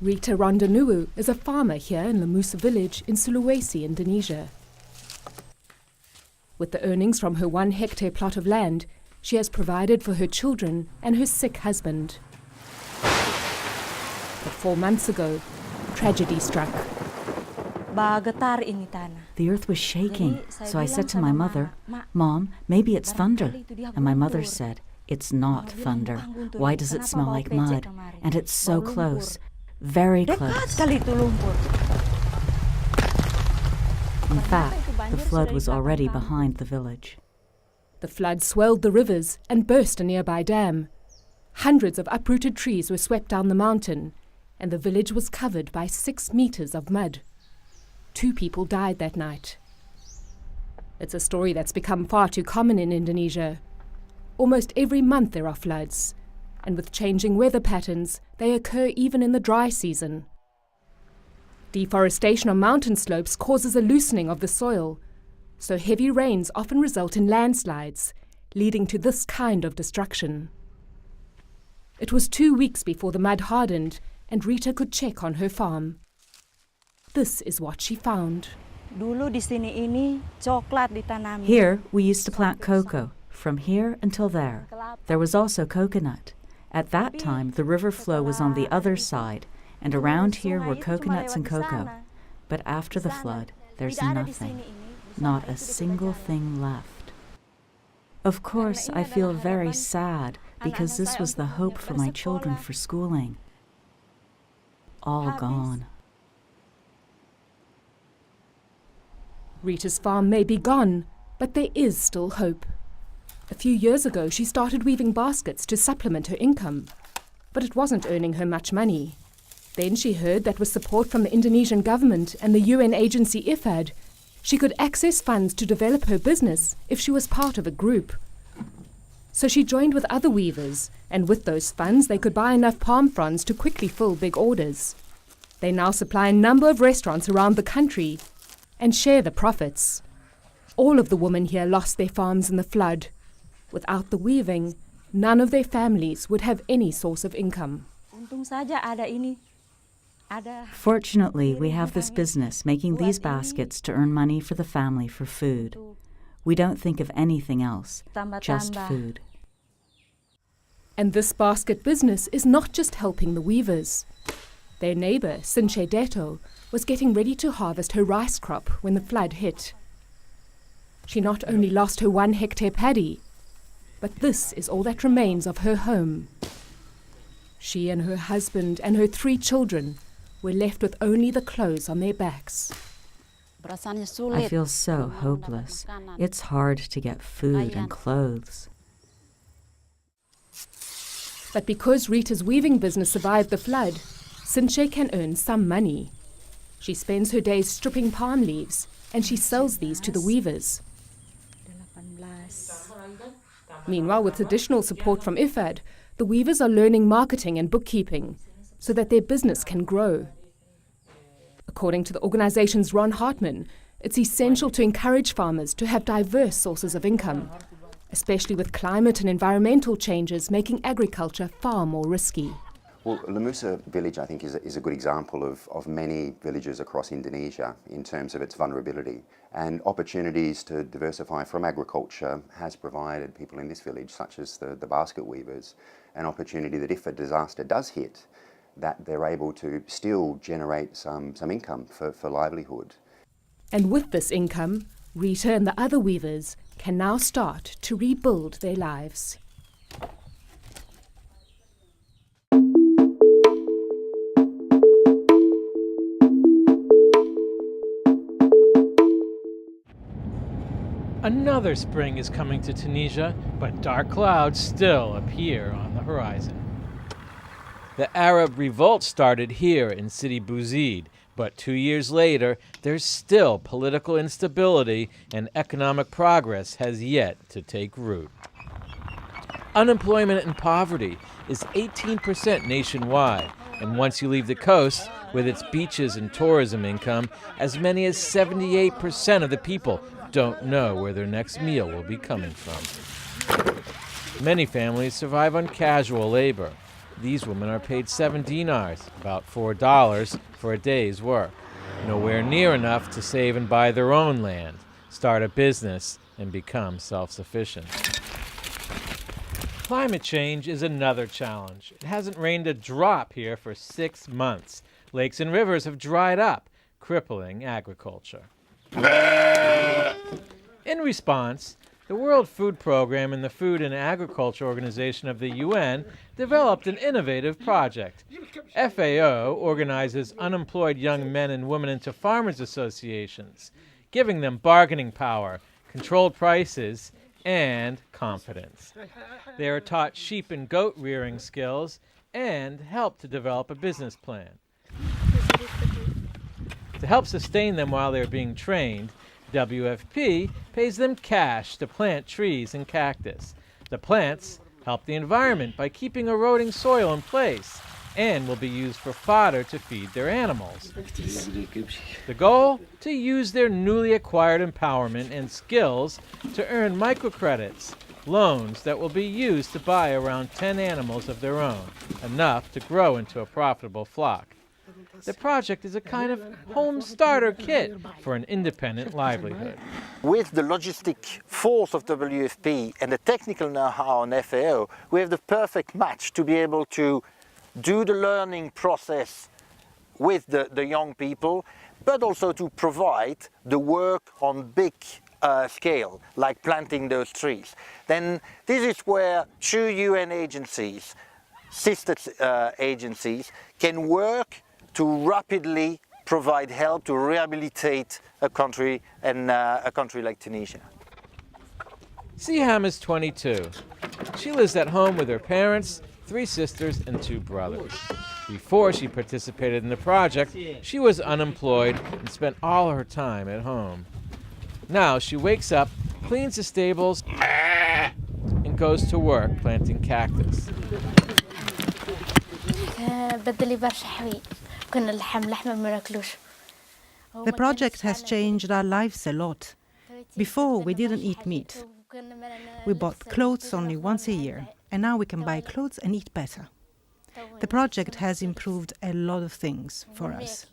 Rita Rondanuwu is a farmer here in Lemusa village in Sulawesi, Indonesia. With the earnings from her 1-hectare plot of land, she has provided for her children and her sick husband. But 4 months ago, tragedy struck. The earth was shaking, so I said to my mother, "Mom, maybe it's thunder." And my mother said, "It's not thunder. Why does it smell like mud? And it's so close, very close." In fact, the flood was already behind the village. The flood swelled the rivers and burst a nearby dam. Hundreds of uprooted trees were swept down the mountain, and the village was covered by 6 meters of mud. 2 people died that night. It's a story that's become far too common in Indonesia. Almost every month there are floods, and with changing weather patterns, they occur even in the dry season. Deforestation on mountain slopes causes a loosening of the soil, so heavy rains often result in landslides, leading to this kind of destruction. It was 2 weeks before the mud hardened and Rita could check on her farm. This is what she found. Here, we used to plant cocoa, from here until there. There was also coconut. At that time, the river flow was on the other side, and around here were coconuts and cocoa. But after the flood, there's nothing. Not a single thing left. Of course, I feel very sad because this was the hope for my children for schooling. All gone. Rita's farm may be gone, but there is still hope. A few years ago, she started weaving baskets to supplement her income, but it wasn't earning her much money. Then she heard that with support from the Indonesian government and the UN agency IFAD, she could access funds to develop her business if she was part of a group. So she joined with other weavers, and with those funds they could buy enough palm fronds to quickly fill big orders. They now supply a number of restaurants around the country and share the profits. All of the women here lost their farms in the flood. Without the weaving, none of their families would have any source of income. Fortunately, we have this business making these baskets to earn money for the family for food. We don't think of anything else, just food. And this basket business is not just helping the weavers. Their neighbour, Sinche Deto, was getting ready to harvest her rice crop when the flood hit. She not only lost her 1-hectare paddy, but this is all that remains of her home. She and her husband and her 3 children were left with only the clothes on their backs. I feel so hopeless. It's hard to get food and clothes. But because Rita's weaving business survived the flood, Sinche can earn some money. She spends her days stripping palm leaves, and she sells these to the weavers. Meanwhile, with additional support from IFAD, the weavers are learning marketing and bookkeeping so that their business can grow. According to the organization's Ron Hartman, it's essential to encourage farmers to have diverse sources of income, especially with climate and environmental changes making agriculture far more risky. Well, Lemusa village, I think, is a good example of many villages across Indonesia in terms of its vulnerability. And opportunities to diversify from agriculture has provided people in this village, such as the basket weavers, an opportunity that if a disaster does hit, that they're able to still generate some income for livelihood. And with this income, Rita and the other weavers can now start to rebuild their lives. Another spring is coming to Tunisia, but dark clouds still appear on the horizon. The Arab revolt started here in Sidi Bouzid, but 2 years later, there's still political instability and economic progress has yet to take root. Unemployment and poverty is 18% nationwide, and once you leave the coast, with its beaches and tourism income, as many as 78% of the people don't know where their next meal will be coming from. Many families survive on casual labor, These women are paid 7 dinars, about $4, for a day's work. Nowhere near enough to save and buy their own land, start a business, and become self-sufficient. Climate change is another challenge. It hasn't rained a drop here for 6 months. Lakes and rivers have dried up, crippling agriculture. In response, the World Food Program and the Food and Agriculture Organization of the UN developed an innovative project. FAO organizes unemployed young men and women into farmers' associations, giving them bargaining power, controlled prices, and confidence. They are taught sheep and goat rearing skills and helped to develop a business plan. To help sustain them while they're being trained, WFP pays them cash to plant trees and cactus. The plants help the environment by keeping eroding soil in place and will be used for fodder to feed their animals. The goal? To use their newly acquired empowerment and skills to earn microcredits, loans that will be used to buy around 10 animals of their own, enough to grow into a profitable flock. The project is a kind of home starter kit for an independent livelihood. With the logistic force of WFP and the technical know-how on FAO, we have the perfect match to be able to do the learning process with the young people, but also to provide the work on big scale, like planting those trees. Then this is where 2 UN agencies, sister agencies, can work to rapidly provide help to rehabilitate a country, and a country like Tunisia. Siham is 22. She lives at home with her parents, 3 sisters, and 2 brothers. Before she participated in the project, she was unemployed and spent all her time at home. Now she wakes up, cleans the stables, and goes to work planting cactus. The project has changed our lives a lot. Before, we didn't eat meat. We bought clothes only once a year, and now we can buy clothes and eat better. The project has improved a lot of things for us.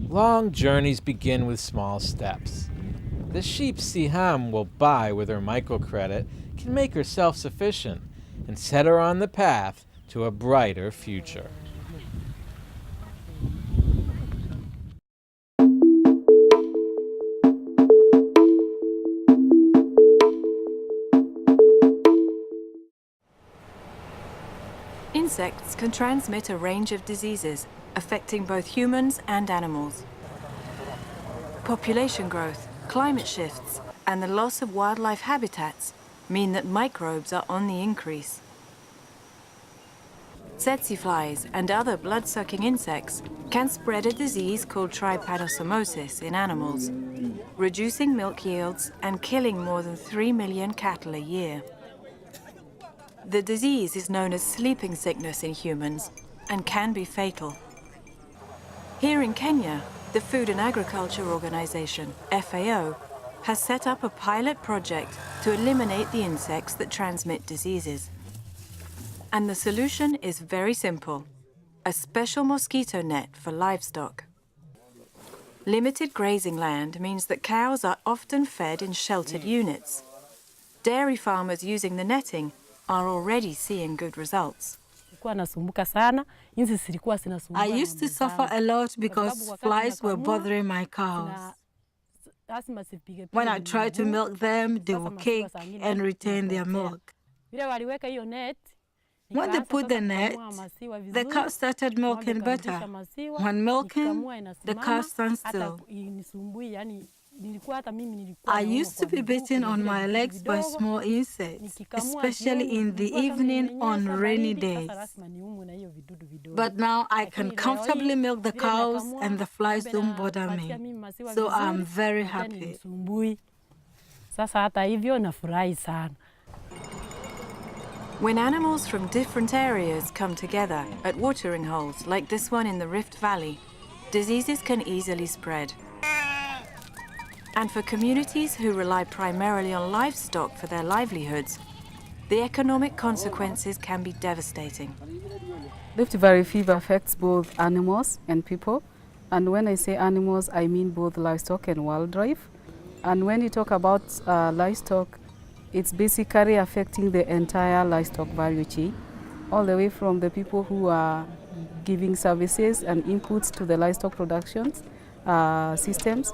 Long journeys begin with small steps. The sheep Siham will buy with her microcredit can make her self-sufficient and set her on the path to a brighter future. Insects can transmit a range of diseases affecting both humans and animals. Population growth, climate shifts, and the loss of wildlife habitats mean that microbes are on the increase. Tsetse flies and other blood-sucking insects can spread a disease called trypanosomosis in animals, reducing milk yields and killing more than 3 million cattle a year. The disease is known as sleeping sickness in humans and can be fatal. Here in Kenya, the Food and Agriculture Organization, FAO, has set up a pilot project to eliminate the insects that transmit diseases. And the solution is very simple: a special mosquito net for livestock. Limited grazing land means that cows are often fed in sheltered units. Dairy farmers using the netting are already seeing good results. I used to suffer a lot because flies were bothering my cows. When I tried to milk them, they would kick and retain their milk. When they put the net, the cow started milking better. When milking, the cow stands still. I used to be bitten on my legs by small insects, especially in the evening on rainy days. But now I can comfortably milk the cows and the flies don't bother me. So I'm very happy. When animals from different areas come together at watering holes like this one in the Rift Valley, diseases can easily spread. And for communities who rely primarily on livestock for their livelihoods, the economic consequences can be devastating. Rift Valley fever affects both animals and people. And when I say animals, I mean both livestock and wildlife. And when you talk about livestock, it's basically affecting the entire livestock value chain, all the way from the people who are giving services and inputs to the livestock productions systems,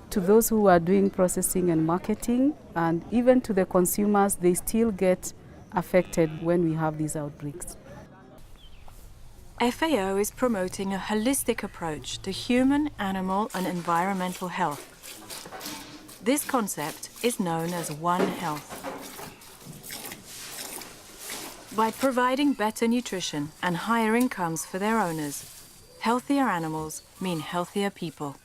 to those who are doing processing and marketing, and even to the consumers. They still get affected when we have these outbreaks. FAO is promoting a holistic approach to human, animal, and environmental health. This concept is known as One Health. By providing better nutrition and higher incomes for their owners, healthier animals mean healthier people.